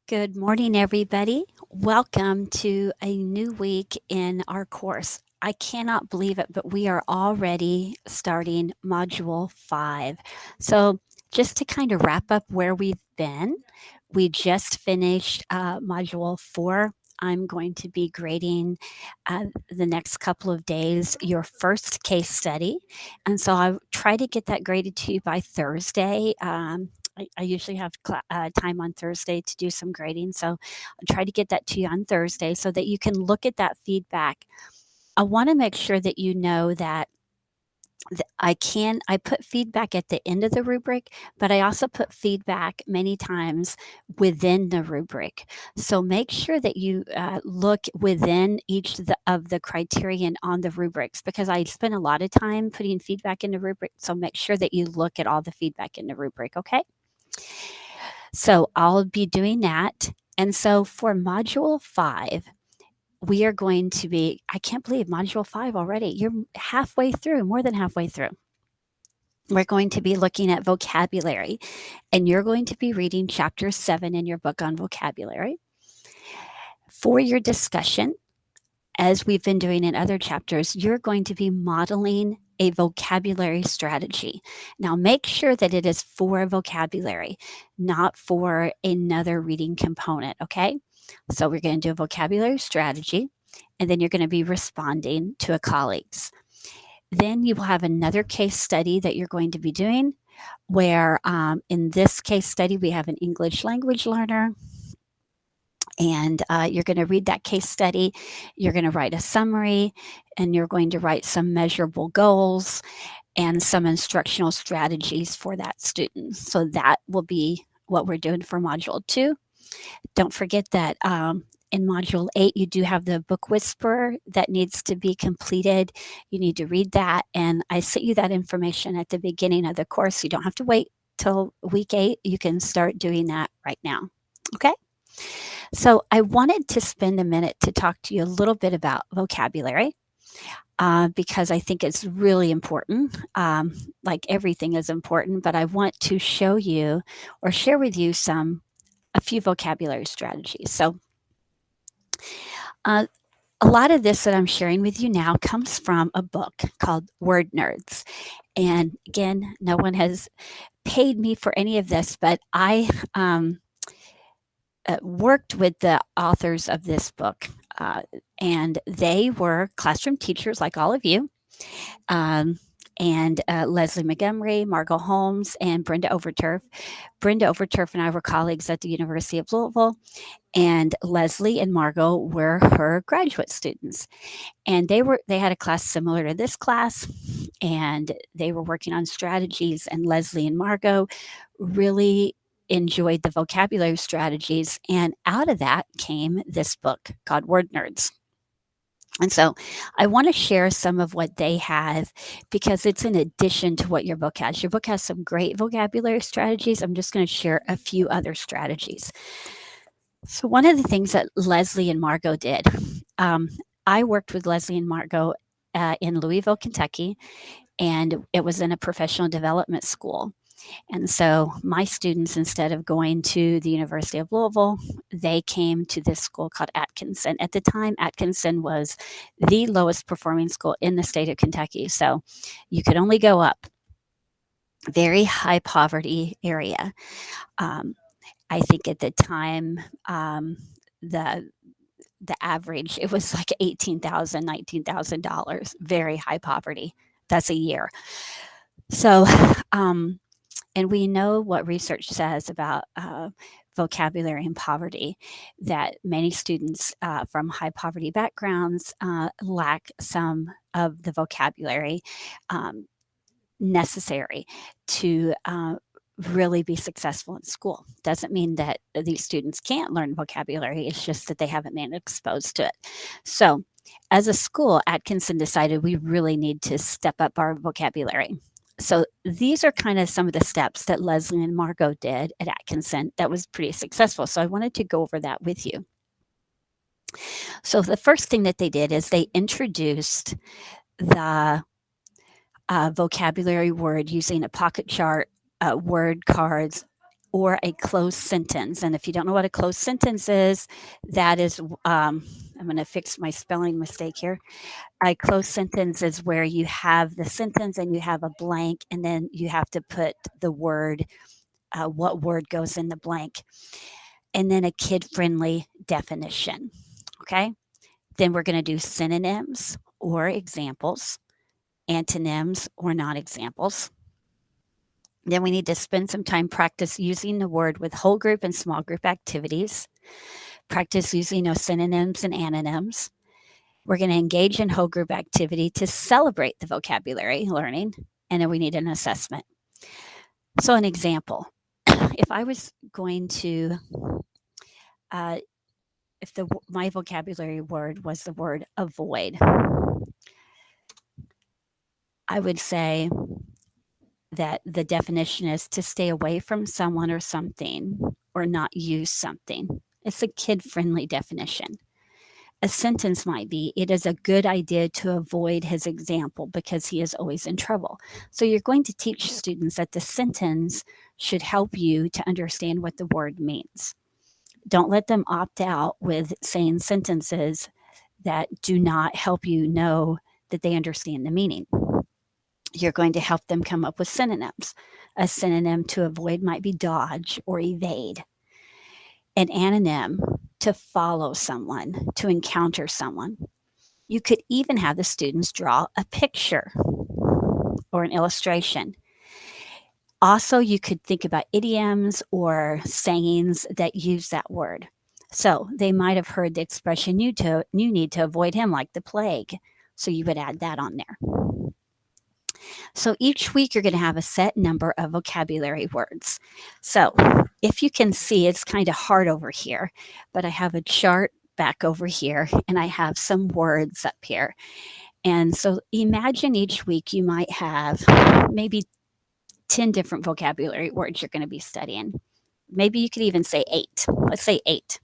Good morning, everybody. Welcome to a new week in our course. I cannot believe it, but we are already starting Module 5. So, just to kind of wrap up where we've been, we just finished Module 4. I'm going to be grading the next couple of days your first case study. And so I try to get that graded to you by Thursday. I usually have time on Thursday to do some grading. So I'll try to get that to you on Thursday so that you can look at that feedback. I want to make sure that you know that I put feedback at the end of the rubric, but I also put feedback many times within the rubric. So make sure that you look within each of the criterion on the rubrics, because I spend a lot of time putting feedback in the rubric. So make sure that you look at all the feedback in the rubric. Okay. So I'll be doing that. And so for module 5, we are going to be, I can't believe module 5 already. You're halfway through, more than halfway through. We're going to be looking at vocabulary, and you're going to be reading chapter 7 in your book on vocabulary. For your discussion, as we've been doing in other chapters, you're going to be modeling a vocabulary strategy. Now, make sure that it is for vocabulary, not for another reading component, okay? So, we're going to do a vocabulary strategy, and then you're going to be responding to a colleague's. Then you will have another case study that you're going to be doing, where in this case study, we have an English language learner. And you're going to read that case study, you're going to write a summary, and you're going to write some measurable goals and some instructional strategies for that student. So that will be what we're doing for Module 2. Don't forget that in Module 8, you do have the book whisperer that needs to be completed. You need to read that, and I sent you that information at the beginning of the course. You don't have to wait till week 8. You can start doing that right now. Okay? So I wanted to spend a minute to talk to you a little bit about vocabulary. Because I think it's really important. Like everything is important, but I want to show you or share with you a few vocabulary strategies. So, uh, a lot of this that I'm sharing with you now comes from a book called Word Nerds. And again, no one has paid me for any of this, but I worked with the authors of this book. And they were classroom teachers like all of you. Um, and Leslie Montgomery, Margot Holmes, and Brenda Overturf. Brenda Overturf and I were colleagues at the University of Louisville, and Leslie and Margot were her graduate students. And they had a class similar to this class, and they were working on strategies. And Leslie and Margot really enjoyed the vocabulary strategies, and out of that came this book called Word Nerds. And so I want to share some of what they have because it's in addition to what your book has. Your book has some great vocabulary strategies. I'm just going to share a few other strategies. So, one of the things that Leslie and Margot did, um, I worked with Leslie and Margot in Louisville, Kentucky, and it was in a professional development school. And so my students, instead of going to the University of Louisville, they came to this school called Atkinson. At the time, Atkinson was the lowest performing school in the state of Kentucky. So you could only go up. Very high poverty area. Um, I think at the time, the the average it was like $18,000, $19,000. Very high poverty. That's a year. So and we know what research says about vocabulary and poverty, that many students from high poverty backgrounds lack some of the vocabulary um, necessary to really be successful in school. Doesn't mean that these students can't learn vocabulary, it's just that they haven't been exposed to it. So, as a school, Atkinson decided we really need to step up our vocabulary. So these are kind of some of the steps that Leslie and Margot did at Atkinson that was pretty successful. So I wanted to go over that with you. So the first thing that they did is they introduced the vocabulary word using a pocket chart, word cards, or a closed sentence. And if you don't know what a closed sentence is, that is, I'm going to fix my spelling mistake here. A closed sentence is where you have the sentence and you have a blank, and then you have to put the word, what word goes in the blank, and then a kid friendly definition. Okay. Then we're going to do synonyms or examples, antonyms or non examples. Then we need to spend some time practice using the word with whole group and small group activities. Practice using those synonyms and antonyms. We're going to engage in whole group activity to celebrate the vocabulary learning. And then we need an assessment. So an example, if I was going to, if my vocabulary word was the word avoid, I would say that the definition is to stay away from someone or something or not use something. It's a kid-friendly definition. A sentence might be, it is a good idea to avoid his example because he is always in trouble. So you're going to teach students that the sentence should help you to understand what the word means. Don't let them opt out with saying sentences that do not help you know that they understand the meaning. You're going to help them come up with synonyms. A synonym to avoid might be dodge or evade. An anonym to follow someone, to encounter someone. You could even have the students draw a picture or an illustration. Also, you could think about idioms or sayings that use that word. So they might have heard the expression, you need to avoid him like the plague. So you would add that on there. So each week you're going to have a set number of vocabulary words. So if you can see, it's kind of hard over here, but I have a chart back over here and I have some words up here. And so imagine each week you might have maybe 10 different vocabulary words you're going to be studying. Maybe you could even say 8. Let's say 8.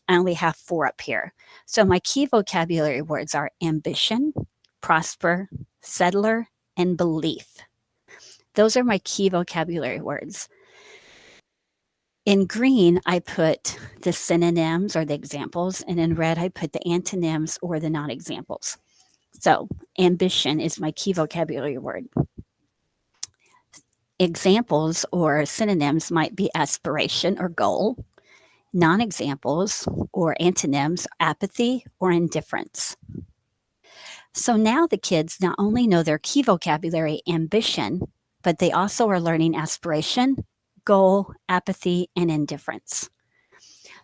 I only have 4 up here. So my key vocabulary words are ambition, prosper, settler, and belief. Those are my key vocabulary words. In green, I put the synonyms or the examples, and in red, I put the antonyms or the non-examples. So ambition is my key vocabulary word. Examples or synonyms might be aspiration or goal. Non-examples or antonyms, apathy or indifference. So now the kids not only know their key vocabulary, ambition, but they also are learning aspiration, goal, apathy, and indifference.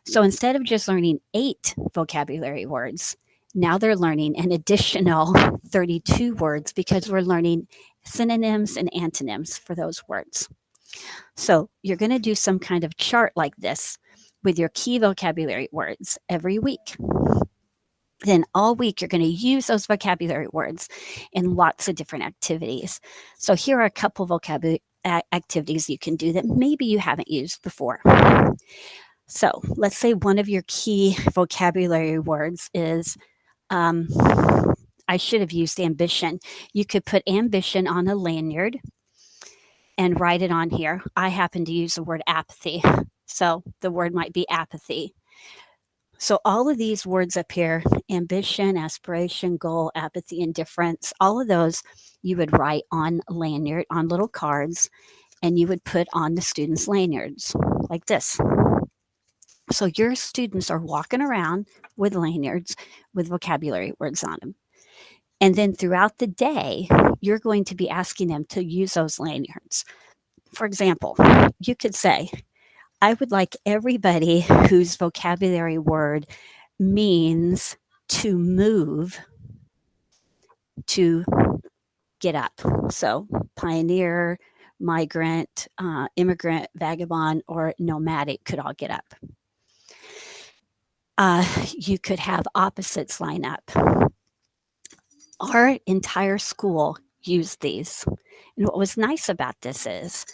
So instead of just learning 8 vocabulary words, now they're learning an additional 32 words because we're learning synonyms and antonyms for those words. So you're going to do some kind of chart like this with your key vocabulary words every week. Then all week, you're going to use those vocabulary words in lots of different activities. So here are a couple vocabulary activities you can do that maybe you haven't used before. So let's say one of your key vocabulary words is, I should have used ambition. You could put ambition on a lanyard and write it on here. I happen to use the word apathy. So the word might be apathy. So all of these words up here, ambition, aspiration, goal, apathy, indifference, all of those you would write on lanyard, on little cards, and you would put on the students' lanyards like this. So your students are walking around with lanyards with vocabulary words on them. And then throughout the day, you're going to be asking them to use those lanyards. For example, you could say, I would like everybody whose vocabulary word means to move to get up. So pioneer, migrant, immigrant, vagabond, or nomadic could all get up. You could have opposites line up. Our entire school used these. And what was nice about this is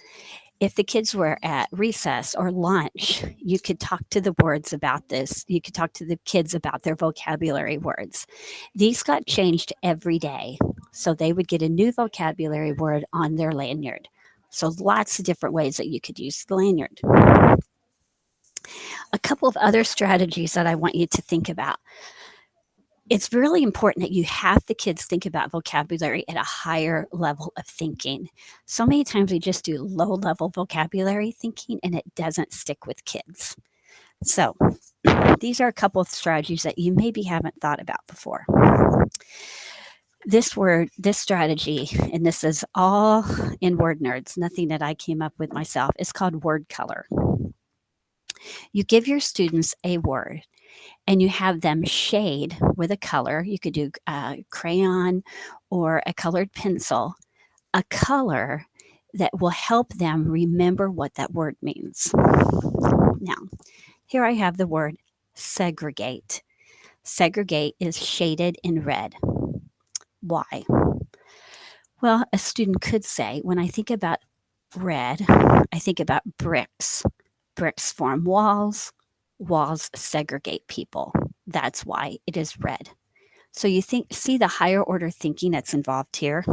if the kids were at recess or lunch, you could talk to the words about this. You could talk to the kids about their vocabulary words. These got changed every day. So they would get a new vocabulary word on their lanyard. So lots of different ways that you could use the lanyard. A couple of other strategies that I want you to think about. It's really important that you have the kids think about vocabulary at a higher level of thinking. So many times we just do low level vocabulary thinking and it doesn't stick with kids. So these are a couple of strategies that you maybe haven't thought about before. This strategy, and this is all in Word Nerds, nothing that I came up with myself, is called word color. You give your students a word and you have them shade with a color. You could do crayon or a colored pencil, a color that will help them remember what that word means. Now, here I have the word segregate. Segregate is shaded in red. Why? Well, a student could say, when I think about red, I think about bricks. Bricks form walls, walls segregate people. That's why it is red. So you see the higher order thinking that's involved here?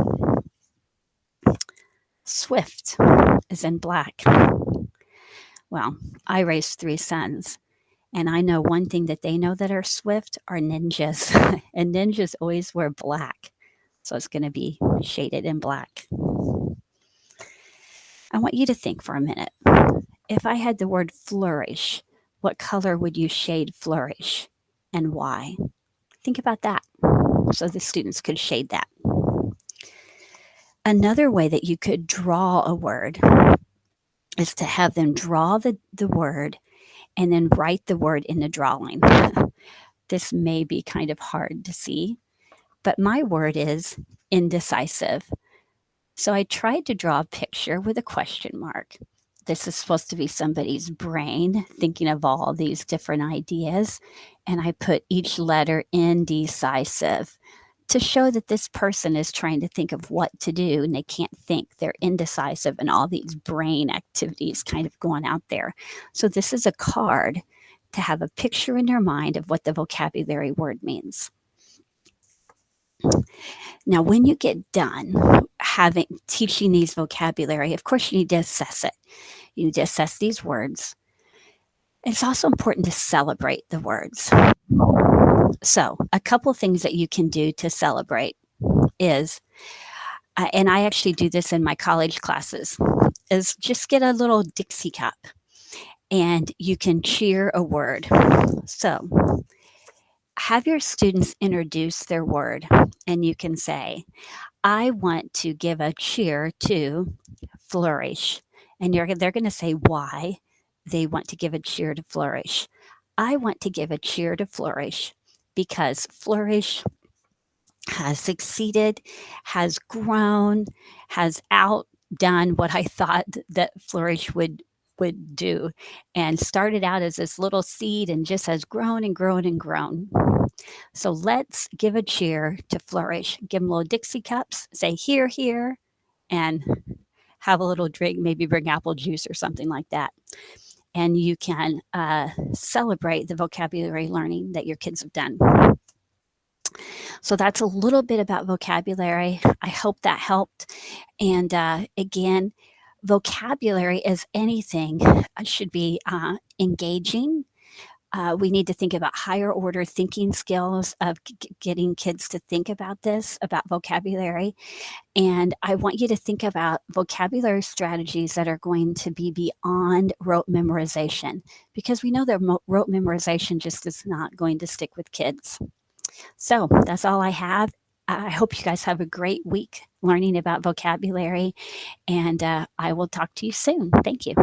Swift is in black. Well, I raised 3 sons, and I know one thing that they know that are swift are ninjas, and ninjas always wear black. So it's going to be shaded in black. I want you to think for a minute. If I had the word flourish, what color would you shade flourish and why? Think about that so the students could shade that. Another way that you could draw a word is to have them draw the word and then write the word in the drawing. This may be kind of hard to see, but my word is indecisive. So I tried to draw a picture with a question mark. This is supposed to be somebody's brain thinking of all these different ideas. And I put each letter indecisive to show that this person is trying to think of what to do and they can't think. They're indecisive and all these brain activities kind of going out there. So this is a card to have a picture in their mind of what the vocabulary word means. Now, when you get done teaching these vocabulary, of course, you need to assess it. You need to assess these words. It's also important to celebrate the words. So, a couple things that you can do to celebrate is, and I actually do this in my college classes, is just get a little Dixie cup and you can cheer a word. So, have your students introduce their word and you can say, I want to give a cheer to flourish. And they're going to say why they want to give a cheer to flourish. I want to give a cheer to flourish because flourish has succeeded, has grown, has outdone what I thought that flourish would do, and started out as this little seed and just has grown and grown and grown. So let's give a cheer to flourish. Give them little Dixie cups, say here, here, and have a little drink, maybe bring apple juice or something like that. And you can celebrate the vocabulary learning that your kids have done. So that's a little bit about vocabulary. I hope that helped. And again, vocabulary is anything should be engaging. We need to think about higher order thinking skills of getting kids to think about this, about vocabulary. And I want you to think about vocabulary strategies that are going to be beyond rote memorization, because we know that rote memorization just is not going to stick with kids. So that's all I have. I hope you guys have a great week learning about vocabulary, and I will talk to you soon. Thank you.